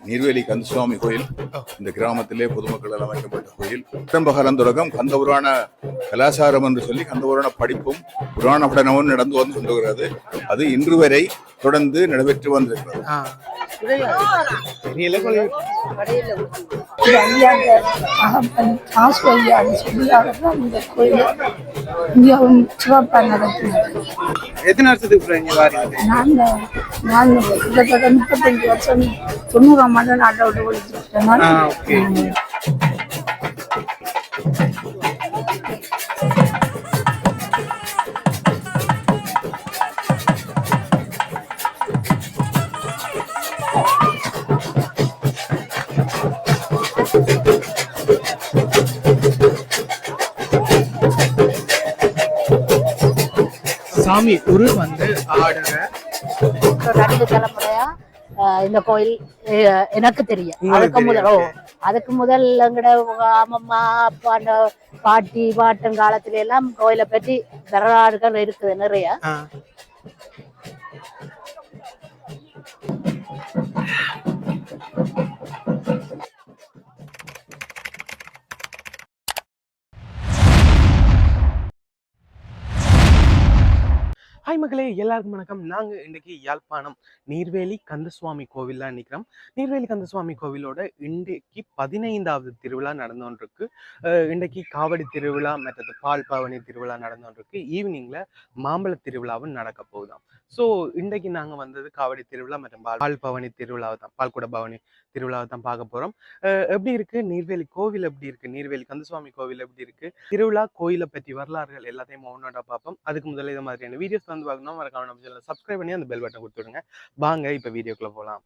நீர்வேலி கந்தசுவாமி கோயில் இந்த கிராமத்திலே பொதுமக்களால் அமைக்கப்பட்ட கோயில். ஆரம்பகாலம் தொடக்கம் கந்த புராண கலாச்சாரம் என்று சொல்லி கந்த புராண படிப்பும் புராண படனமும் நடந்து வந்து கொண்டிருக்கிறது. அது இன்று வரை தொடர்ந்து நடைபெற்று வந்திருக்கிறது. இந்தியாவும் சிறப்பாக நடத்தினது. எத்தனை வருஷத்துக்கு நான் கிட்டத்தட்ட 35 வருஷம் 90ஆம் ஆண்டு நாட்டை விட்டு ஒழிச்சுட்டேன். சாமி உரு வந்து ஆடுற 2 தலைமுறையா இந்த கோயில் எனக்கு தெரியும். அதுக்கு முதல் எங்கட அம்மம்மா அப்பா பாட்டி பாட்டன் காலத்துல எல்லாம் கோயிலை பற்றி வரலாறுகள் இருக்குது நிறைய. ஹாய் மக்களே, எல்லாருக்கும் வணக்கம். நாங்கள் இன்றைக்கி யாழ்ப்பாணம் நீர்வேலி கந்தசுவாமி கோவிலில் நிற்கிறோம். நீர்வேலி கந்தசுவாமி கோவிலோட இன்றைக்கு 15வது திருவிழா நடந்தோன்றிருக்கு. இன்றைக்கு காவடி திருவிழா மற்றது பால் பவனி திருவிழா நடந்தோன்றிருக்கு. ஈவினிங்கில் மாம்பழ திருவிழாவும் நடக்க போகுதாம். ஸோ இன்றைக்கு நாங்கள் வந்தது காவடி திருவிழா மற்றும் பால் பவனி திருவிழாவை தான், பால்குட பவனி திருவிழாவை தான் பார்க்க போகிறோம். எப்படி இருக்குது நீர்வேலி கோவில், எப்படி இருக்குது நீர்வேலி கந்தசுவாமி கோவில், எப்படி இருக்குது திருவிழா கோயிலை பற்றி வரலாறுகள் எல்லாத்தையும் ஒன்றா பார்ப்போம். அதுக்கு முதல்ல இது மாதிரியான வீடியோஸ் வந்து பார்க்கணும் மறக்காம நம்ம சேனலை சப்ஸ்கிரைப் பண்ணி அந்த பெல் பட்டன் கொடுத்துடுங்க. வாங்க இப்போ வீடியோக்குள்ள போகலாம்.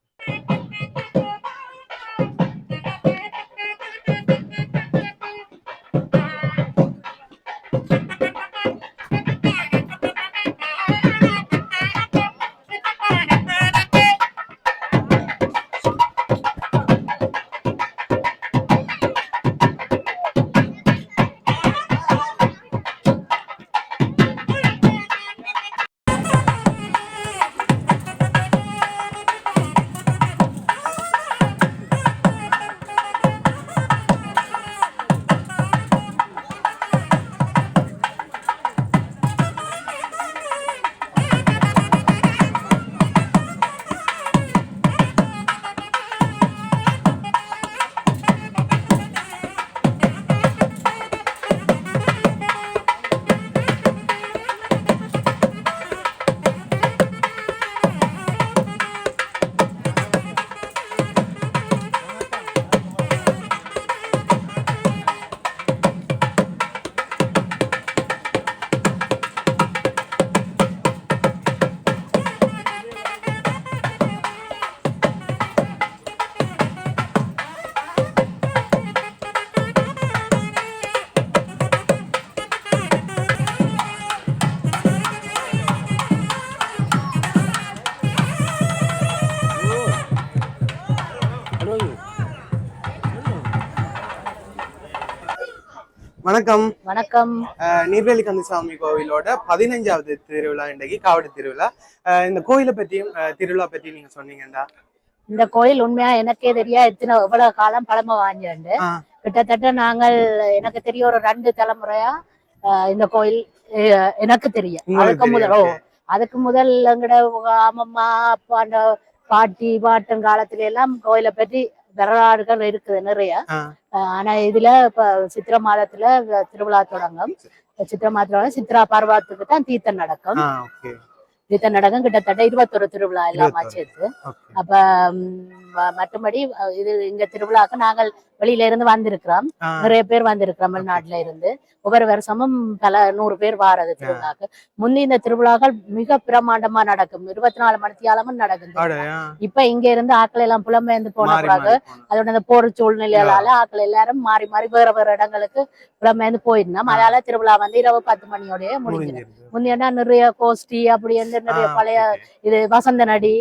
வணக்கம். வணக்கம். நீர்வேலி கந்தசுவாமி கோவிலோட 15வது திருவிழா இன்றைக்கு காவடி திருவிழா. இந்த கோயிலை பற்றியும் திருவிழா பற்றி நீங்க சொன்னீங்கடா. இந்த கோயில் உண்மையா எனக்கே தெரியா எவ்வளவு காலம் பழமை வாங்கிண்டு. கிட்டத்தட்ட நாங்கள் எனக்கு தெரிய ஒரு 2 தலைமுறையா இந்த கோயில் எனக்கு தெரியும். அதுக்கு முதல் எங்கட அம்மம்மா அப்பா பாட்டி பாட்டன் காலத்துல எல்லாம் கோயிலை பற்றி வரலாறுகள் இருக்குது நிறைய. ஆனா இதுல இப்ப சித்திரை மாதத்துல திருவிழா தொடங்கும். சித்திரை மாதத்துல சித்ரா பர்வத்துக்கு தான் தீர்த்தம் நடக்கும். கிட்டத்தட்ட 21 திருவிழா எல்லாம் சேர்த்து. அப்ப மற்றபடி இது இங்க திருவிழாக்கு நாங்கள் வெளியில இருந்து வந்திருக்கிறோம். நிறைய பேர் வந்திருக்கிறோம் வெளிநாட்டுல இருந்து. ஒவ்வொரு வருஷமும் பல 100 பேர் வாரது திருவிழாக்கு. முந்தி இந்த திருவிழாக்கள் மிக பிரமாண்டமா நடக்கும். 24 மணித்தியாலமும் நடக்கும். இப்ப இங்க இருந்து ஆக்கள் எல்லாம் புலம்பெயர்ந்து போன பிறகு அதோட அந்த போர் சூழ்நிலையால ஆக்கள் எல்லாரும் மாறி மாறி வேற வேற இடங்களுக்கு புலம்பெயர்ந்து போயிருந்தோம். அதனால திருவிழா வந்து இரவு 10 மணியோடய முடிஞ்சிடும். முந்தினா நிறைய கோஷ்டி அப்படி நிறைய பழைய இது வசந்த நடி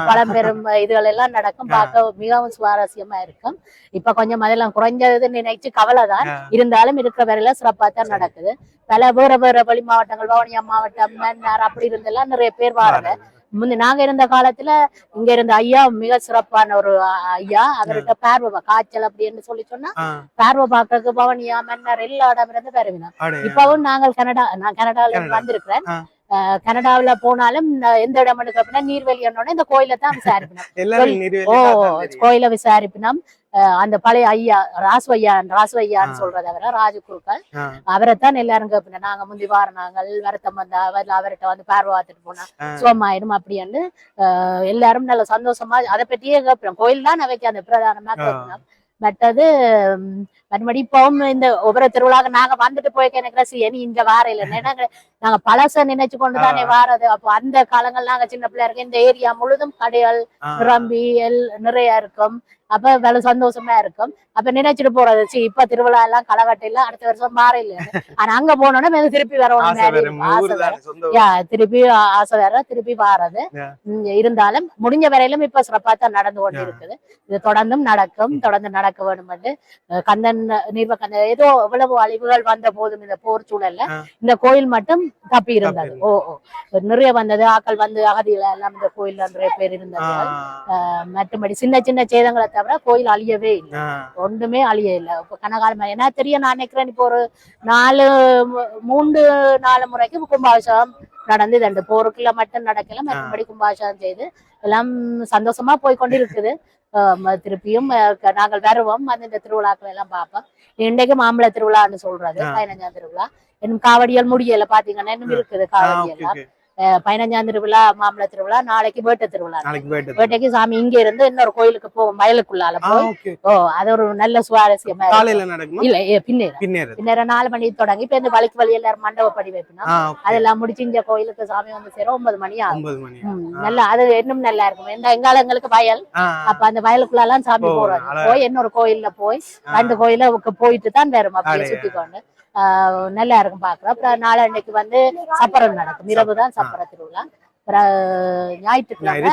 பழம்பெரும் இதுகள் எல்லாம் நடக்கும். பார்க்க மிகவும் சுவாரஸ்யமா இருக்கும். இப்ப கொஞ்சம் அதெல்லாம் குறைஞ்சதுன்னு நினைச்சு கவலைதான். இருந்தாலும் இருக்கிற வரையில சிறப்பா தான் நடக்குது. பல வேற வேற வெளி மாவட்டங்கள், வவுனியா மாவட்டம், மன்னார் அப்படி இருந்தெல்லாம் நிறைய பேர் வாரது. முந்தி நாங்க இருந்த காலத்துல இங்க இருந்த ஐயா மிக சிறப்பான ஒரு ஐயா. அவர்கிட்ட பார்வை காய்ச்சல் அப்படின்னு சொல்லி சொன்னா பார்வை பார்க்கறதுக்கு பவனியா மன்னர் எல்லா இடம் இருந்து பெறுவினோம். இப்பவும் நான் கனடால இருந்து வந்திருக்கிறேன். கனடாவில போனாலும் எந்த இடம் அப்படின்னா நீர்வேலி இந்த கோயில தான் விசாரிப்பினோம். கோயில விசாரிப்பினோம். அந்த பழைய ஐயா ராசுவையான்னு சொல்றது அவரை ராஜகுருக்கள் அவரைத்தான் எல்லாரும் கேட்பின. நாங்க முந்தி வார நாங்கள் வருத்தம் வந்தா அவர்கிட்ட வந்து பார்வை பார்த்துட்டு போனா சுகமாயிரும் அப்படின்னு எல்லாரும் நல்ல சந்தோஷமா அதை பற்றியே கேட்பினோம். கோயில் தான் அவைக்கு அந்த பிரதானமா கேட்பினோம். மற்றது மறுபடி இப்பவும் இந்த ஒவ்வொரு திருவிழாக்கு நாங்க வந்துட்டு போய் எனக்கு இனி இந்த வார இல்லைன்னா நாங்க பழச நினைச்சு கொண்டுதானே வாரது. அப்போ அந்த காலங்கள் நாங்க சின்ன பிள்ளையா இருக்கு இந்த ஏரியா முழுதும் கடைகள் நிரம்பி நிறைய இருக்கும். அப்ப வேலை சந்தோஷமா இருக்கும். அப்ப நினைச்சிட்டு போறது இப்ப திருவிழா எல்லாம் களவட்டையில அடுத்த வருஷம் மாற இல்ல. ஆனா அங்க போனோம்னா திருப்பி வரணும் திருப்பி ஆசை வேற திருப்பி வாரது. இருந்தாலும் முடிஞ்ச வரையிலும் இப்ப சிறப்பா தான் நடந்து கொண்டு இருக்குது. இது தொடர்ந்தும் நடக்கும். தொடர்ந்து நடக்க வேண்டும் என்று கந்தன் நீர்வகந்தன் ஏதோ எவ்வளவு அழிவுகள் வந்த போதும் இந்த போர் சூழல்ல இந்த கோயில் மட்டும் தப்பி இருந்தது. நிறைய வந்தது ஆக்கள் வந்து அகதியில எல்லாம் இந்த கோயில்ல நிறைய பேர் இருந்தது. மற்றபடி சின்ன சின்ன சேதங்களை தவிர கோயில் அழியவே இல்லை. ஒன்றுமே அழிய இல்லை. இப்ப கனகாலம் என்ன தெரியும் நான் நினைக்கிறேன். இப்போ ஒரு 3-4 முறைக்கு கும்பாபிஷேகம் நடந்து 2 போருக்குள்ள மட்டும் நடக்கல. மற்றபடி கும்பாபிஷேகம் செய்து எல்லாம் சந்தோஷமா போய் கொண்டு இருக்குது. திருப்பியும் நாங்கள் வருவோம் வந்து இந்த திருவிழாக்கள் எல்லாம் பார்ப்போம். இன்றைக்கு மாம்பழ திருவிழான்னு சொல்றது 15ஆம் திருவிழா. இன்னும் காவடியால் முடியல பாத்தீங்கன்னா இன்னும் இருக்குது காவடி எல்லாம். 15ஆம் திருவிழா மாம்பழ திருவிழா. நாளைக்கு வேட்டை திருவிழா. வேட்டைக்கு சாமி இங்க இருந்து இன்னொரு கோயிலுக்கு போவோம் வயலுக்குள்ளால போய். அது ஒரு நல்ல சுவாரஸ்யமா இல்ல பின்னேற 4 மணிக்கு தொடங்கி இப்ப இந்த வழிக்கு வழி எல்லாரும் மண்டபப்படி வைப்பினோம். அதெல்லாம் முடிச்சு இங்க கோயிலுக்கு சாமி வந்து சேரும் 9 மணி ஆகும். நல்லா அது இன்னும் நல்லா இருக்கும். எங்களுக்கு வயல். அப்ப அந்த வயலுக்குள்ளாலாம் சாமி போறது போய் இன்னொரு கோயில்ல போய் 2 கோயில போயிட்டு தான் வரும். அப்படியே சுத்தி கொண்டு நல்லா இருக்கும் பாக்குறோம். அப்புறம் நாளன்னைக்கு வந்து சப்பரம் நடக்கும். இரவுதான் சப்பர திருவிழா. அப்புறம் ஞாயிற்றுக்கிழமை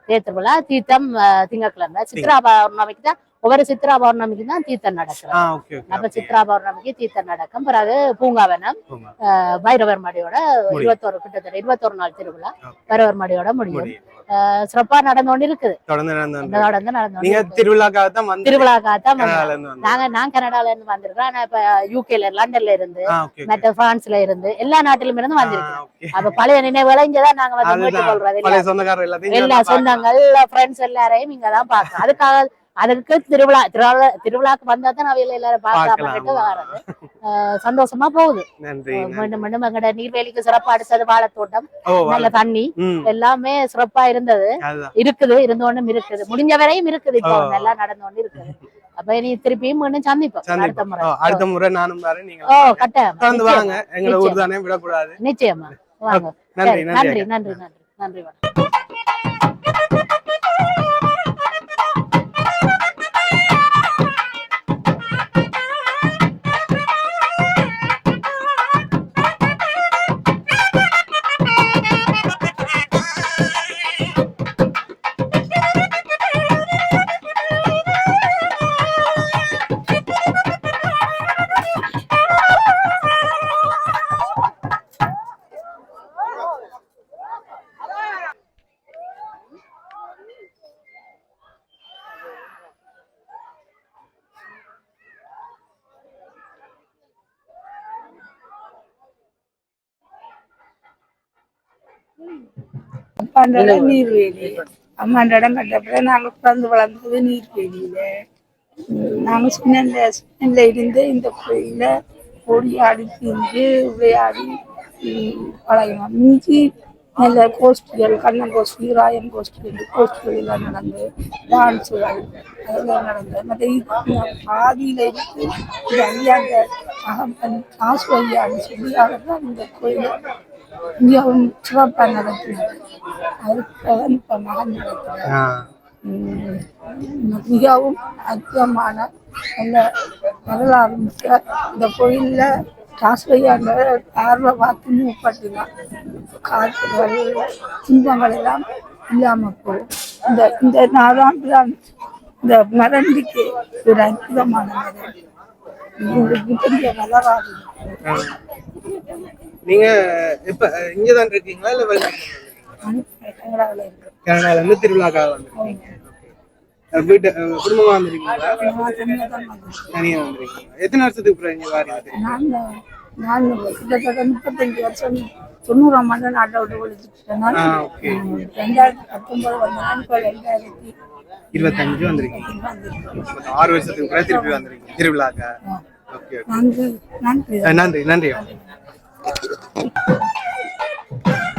தேர்திருவிழா. தீர்த்தம் திங்கட்கிழமை. சித்ரா பௌர்ணமிக்கு தான் ஒவ்வொரு சித்ரா பௌர்ணமிக்கு தான் தீர்த்தம் நடக்கும். அப்ப சித்ரா பௌர்ணமிக்கு தீர்த்தம் நடக்கும். பிறகு பூங்காவனம் பைரவர் மடியோட 21 நாள் திருவிழா பைரவர் மடியோட முடியும். சிறப்பா நடந்து கொண்டு இருக்குது. திருவிழாக்காகத்தான் நான் கனடால இருந்து வந்திருக்கேன். ஆனா இப்ப யூகேல லண்டன்ல இருந்து மற்ற பிரான்ஸ்ல இருந்து எல்லா நாட்டிலும் இருந்து வந்திருக்கேன். அப்ப பழைய நினைவுகளை இங்கதான் நாங்க வந்து மீட்டு கொள்றது. எல்லா சொந்தங்கள் ஃப்ரெண்ட்ஸ் எல்லாரையும் இங்கதான் பாக்கணும். அதுக்கு திருவிழாக்கு வந்தா தான் அவையில எல்லாரும் பாக்கலாம்னு வர்றது. சந்தோஷமா போகுது. மீண்டும் மீண்டும் எங்கட நீர்வேலிக்கு சிறப்பா அடுத்தது வாழைத்தோட்டம் நல்ல தண்ணி எல்லாமே சிறப்பா இருந்தது இருந்தோன்னும் இருக்குது. முடிஞ்ச வரையும் இருக்குது. இப்போ நல்லா நடந்து கொண்டு இருக்குது. அப்ப நீ திருப்பியும் மீண்டும் சந்திப்போம் அடுத்த முறை. நானும் நிச்சயமா வாங்க. நன்றி நன்றி நன்றி நன்றி. நீர்வேலி அம்மாண்ட இடம் கட்டப்பட நாங்க பிறந்து வளர்ந்தது நீர்வேலியில. நாங்க சின்ன இருந்து இந்த கோயில ஓடி ஆடி திரிஞ்சு விளையாடி பழகினோம். மிஞ்சி நல்ல கோஷ்டிகள் கண்ணன் கோஷ்டி ராயன் கோஷ்டிகள் எல்லாம் நடந்து டான்ஸுகள் அதெல்லாம் நடந்தது. மற்ற பாதியில இருக்கு இது ஐயாங்க ஆசு ஐயான்னு சொல்லி அவர்தான் இந்த கோயிலை மிகவும் சிறப்பாக நடத்தினார். அதுக்காக இப்ப மகன் நடத்தினார். மிகவும் அற்புதமான நல்ல வரலாறு மிக்க இந்த கோயில்ல ராசுவையாண்ட பார்வை பார்த்து மூப்பட்டுதான் காற்றுகள் துன்பங்கள் எல்லாம் இல்லாம போகும். இந்த நாளாண்டுதான் இந்த மரண்டிக்கு ஒரு அற்புதமான பெரிய வரலாறு. நீங்க இப்ப இங்கதான் இருக்கீங்களா இல்ல கனடாவில் இருக்கு. கனடால இருந்து திருவிழாக்காக வந்திருக்கீங்க. வீட்டு குடும்பமா வந்திருக்கீங்களா? தனியா வந்திருக்கீங்க. எத்தனை வருஷத்துக்கு அப்புறம் இங்க வாரீங்க? நான் கிட்டத்தட்ட 35 வருஷம் 90ஆம் ஆண்டு நாட்டை விட்டு ஒழிச்சுட்டேன். 2019 வந்தேன். இப்போ 2025 வந்திருக்கீங்க. 6 வருஷத்துக்கு அப்புறம் திருப்பி வந்திருக்கீங்க திருவிழாக்கா. ஓகே, நன்றி. நன்றி நன்றி.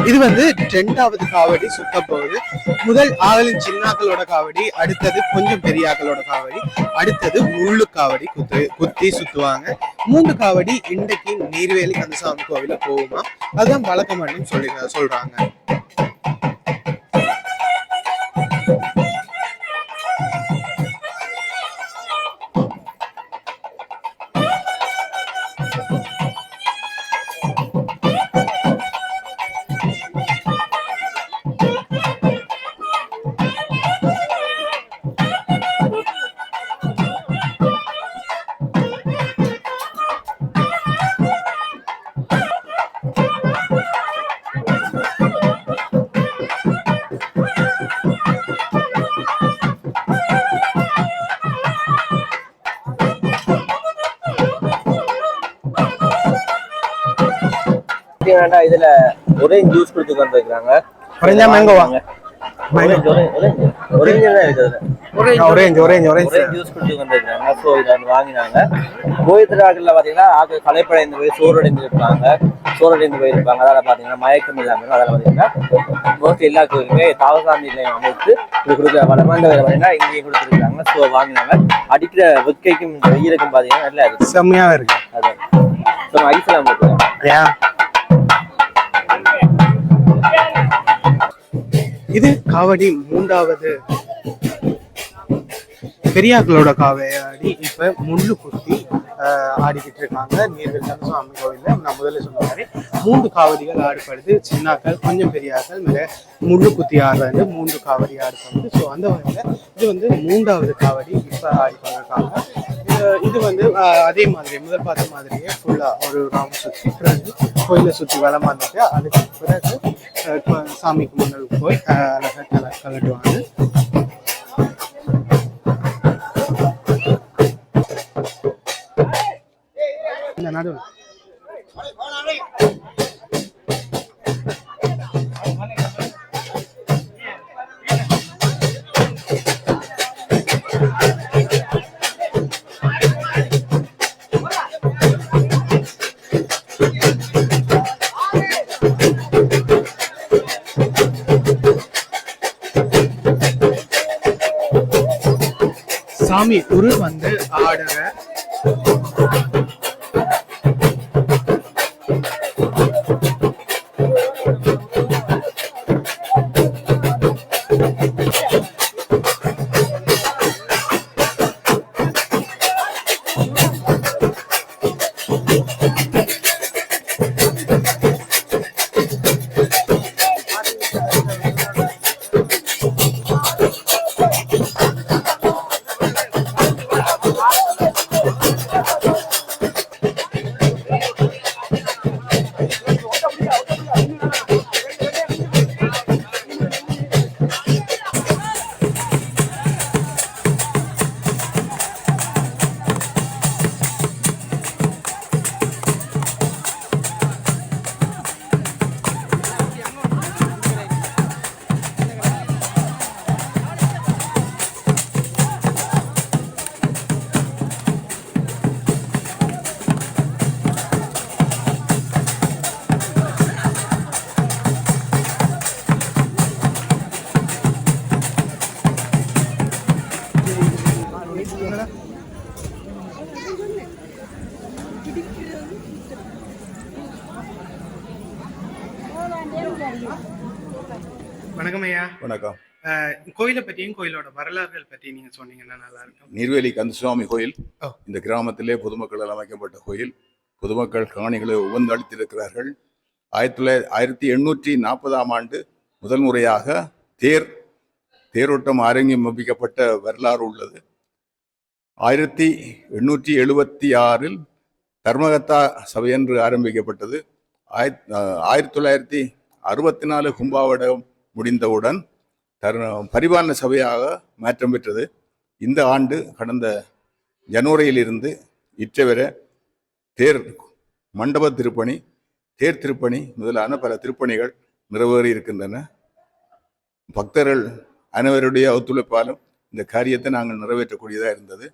இது வந்து 2வது காவடி சுத்த போகுது. முதல் ஆவலின் சின்னாக்களோட காவடி, அடுத்தது கொஞ்சம் பெரியாக்களோட காவடி, அடுத்தது முள்ளு காவடி குத்தி சுத்துவாங்க. 3 காவடி இன்றைக்கு நீர்வேலி கந்தசாமி கோவில போகுமா, அதுதான் வழக்கமானு சொல்றாங்க. இதுல ஒரே ஜூஸ் கொடுத்து வந்துருக்காங்க. வாங்கினாங்க. கோயில்ல பாத்தீங்கன்னா கலைப்படைந்து போய் சோறடைந்து இருப்பாங்க, அதால பாத்தீங்கன்னா மயக்கம் இல்லாம அதால பாத்தீங்கன்னா மோஸ்ட்லி எல்லா கோயிலுமே தாவசாந்தி நிலையம் அமைத்து இது கொடுக்குற வளமான பாத்தீங்கன்னா இங்கேயும் கொடுத்துருக்காங்க. ஸோ வாங்கினாங்க. அடிக்கிற வெக்கைக்கும் வெயிலுக்கும் பாத்தீங்கன்னா நல்லா இருக்கு, செம்மையா இருக்கு. அதான் ஐஸ் எல்லாம் போட்டுருக்காங்க. இது காவடி 3வது பெரியாக்களோட காவடி. இப்ப முள்ளு குத்தி ஆடிக்கிட்டு இருக்காங்க நீர்வேலி கந்தசாமி கோவில்ல. நான் முதல்ல சொன்ன மாதிரி 3 காவடிகள் ஆடுபடுது. சின்னாக்கள் கொஞ்சம் பெரியாக்கள் மேல முள்ளு குத்தி ஆடுறது 3 காவடி ஆடுபடுது. ஸோ அந்த வகையில இது வந்து 3வது காவடி இப்ப ஆடிக்கொண்டிருக்காங்க. இது வந்து அதே மாதிரி முதல் பார்த்த மாதிரியே ஃபுல்லா ஒரு ரவுண்ட் சுற்றி பிறகு கோயிலை சுற்றி வளம் வந்துட்டு அதுக்கு பிறகு சாமிக்கு முன்னாடி போய் அழகா கலட்டுவாங்க. இந்த நடுவில் சாமி உரு வந்து ஆடுற வணக்கம் ஐயா. வணக்கம். கோயிலை பற்றியும் கோயிலோட வரலாறுகள் பற்றி நீங்க சொன்னீங்கன்னா நல்லா இருக்கும். நீர்வேலி கந்தசுவாமி கோயில் இந்த கிராமத்திலே பொதுமக்களால் அமைக்கப்பட்ட கோயில். பொதுமக்கள் காணிகளை உவந்தளித்திருக்கிறார்கள். 1840ஆம் ஆண்டு முதல் முறையாக தேரோட்டம் ஆரம்பிக்கப்பட்ட வரலாறு உள்ளது. 1876 தர்மகத்தா சபை என்று ஆரம்பிக்கப்பட்டது. 1964 கும்பாவடம் முடிந்தவுடன் பரிபாலன சபையாக மாற்றம் பெற்றது. இந்த ஆண்டு கடந்த ஜனவரியிலிருந்து இற்றவர தேர் மண்டப திருப்பணி, தேர் திருப்பணி முதலான பல திருப்பணிகள் நிறைவேறி இருக்கின்றன. பக்தர்கள் அனைவருடைய ஒத்துழைப்பாலும் இந்த காரியத்தை நாங்கள் நிறைவேற்றக்கூடியதாக இருந்தது.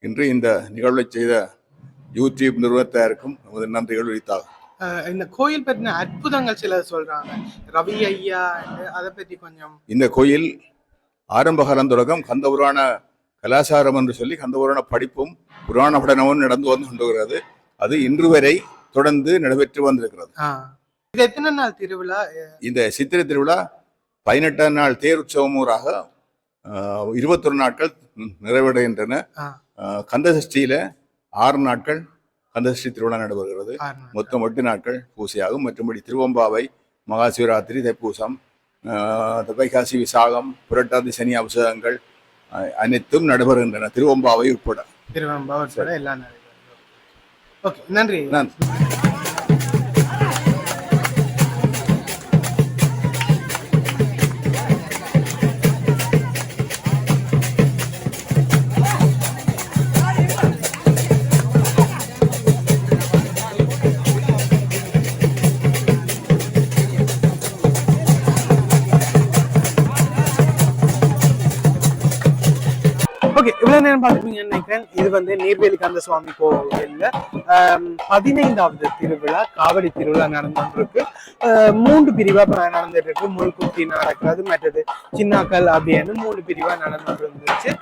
இன்று இந்த நிகழ்வை செய்த யூடியூப் நிறுவனத்தாருக்கும் நமது நன்றிகள் உரித்தாகும். இந்த கோயில் பற்றின அற்புதங்கள் சில சொல்றாங்க, ரவி ஐயா, அதை பற்றி கொஞ்சம். இந்த கோயில் ஆரம்ப காலம் தொடக்கம் கந்தபுராண கலாச்சாரம் என்று சொல்லி கந்தபுராண படிப்பும் புராண படனமும் நடந்து வந்து கொண்டிருக்கிறது. அது இன்று வரை தொடர்ந்து நடைபெற்று வந்திருக்கிறது. இது எத்தனை நாள் திருவிழா? இந்த சித்திரை திருவிழா 18ஆம் நாள் தேர் உற்சவம் ஊராக 21 நாட்கள் நிறைவடைகின்றன. கந்தசஷ்டியில 6 நாட்கள் கந்தசஷ்டி திருவிழா நடைபெறுகிறது. மொத்தம் 8 நாட்கள் பூசையாகும். மற்றபடி திருவம்பாவை, மகா சிவராத்திரி, தைப்பூசம், வைகாசி விசாகம், புரட்டாதி சனி அபிஷேகங்கள் அனைத்தும் நடைபெறுகின்றன. திருவம்பாவை உட்பட. திருவம்பாவை உட்பட எல்லாம் நடைபெறுகிறது. ஓகே, நன்றி. ஓகே, இவ்வளவு நேரம் பார்த்துப்பீங்கன்னு நினைக்கிறேன். இது வந்து நீர்வேலி கந்தசுவாமி கோவில்ல 15வது திருவிழா, காவடி திருவிழா நடந்துருக்கு. 3 பிரிவா நடந்துட்டு இருக்கு. முள்குத்தி நடக்கிறது, மற்றது சின்னாக்கல் அப்படின்னு 3 பிரிவா நடந்துட்டு இருந்துச்சு.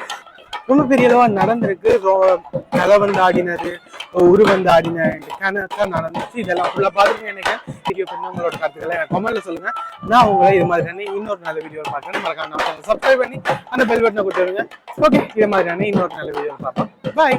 ரொம்ப பெரிய அளவா நடந்திருக்கு. நிலவந்து ஆடினது, உருவந்து ஆடினது, கணக்கா நடந்துச்சு. இதெல்லாம் ஃபுல்லா பார்த்துட்டு நினைக்கிறேன். வீடியோ பண்ணி உங்களோட கருத்துக்களை கமெண்ட்ல சொல்லுங்க. நான் உங்களை இது மாதிரியான இன்னொரு நல்ல வீடியோ பார்க்கறேன். மறக்காம சப்ஸ்கிரைப் பண்ணி அந்த பெல் பட்டனை கொடுத்துருங்க. ஓகே, இது மாதிரியான இன்னொரு நல்ல வீடியோ பார்ப்போம். பாய்.